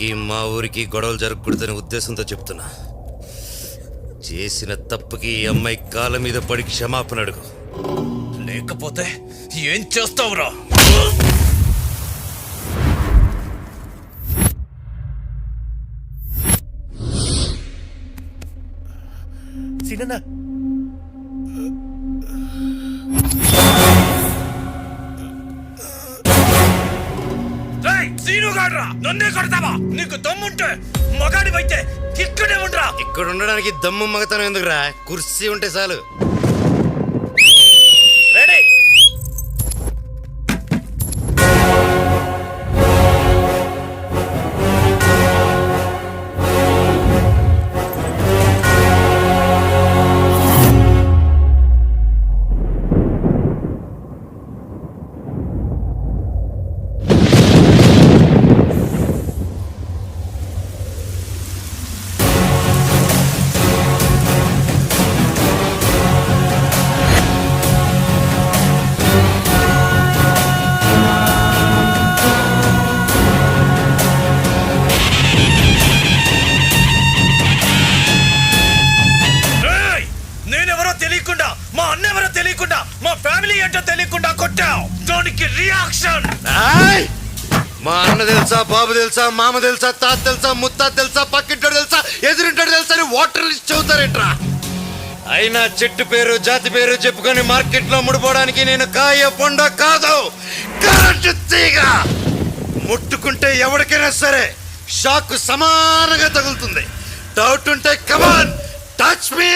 నీకి మా ఊరికి గొడవలు జరగకూడదనే ఉద్దేశంతో చెప్తున్నా. చేసిన తప్పుకి ఈ అమ్మాయి కాళ్ళ మీద పడి క్షమాపణ అడుగు, లేకపోతే ఏం చేస్తావురా? సీనన్న, సీనుగాడ్రా, నన్నే కొడతావా? నీకు దమ్ముంటే మగాడివైతే ఇక్కడే ఉండరా. ఇక్కడ ఉండడానికి దమ్ము మగతనం ఎందుకురా, కుర్చీ ఉంటే చాలు. రెడీ. మా అన్నెవరో తెలియకుండా, మా ఫ్యామిలీ ఏంటో తెలియకుండా కొట్టావు. దానికి రియాక్షన్. మా అన్న తెలుసా, బాబు తెలుసా, మామ తెలుసా, తాత తెలుసా, ముత్తాత తెలుసా, పక్కింటోడు తెలుసా, ఎదురింటోడు తెలుసా అని వాటర్ లిస్ట్ చదువుతారేట్రా? అయినా చెట్టు పేరు జాతి పేరు చెప్పుకొని మార్కెట్ లో ముడిపోవడానికి నేను కాయ పొండ కాదు, కరెంటు తీగ. ముట్టుకుంటే ఎవరికైనా సరే షాక్ సమానంగా తగులుతుంది. డౌట్ ఉంటే కమాన్ టచ్ మీ.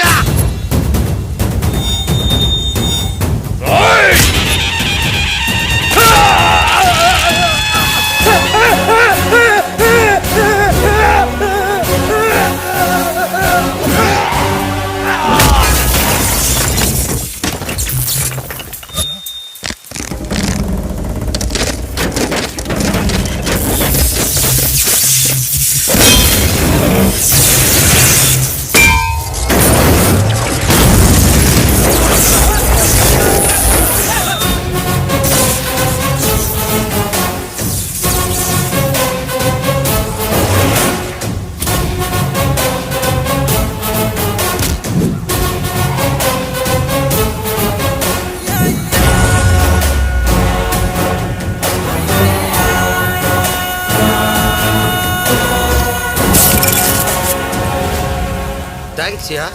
థ్యాంక్స్ యా.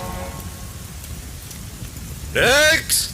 నెక్స్ట్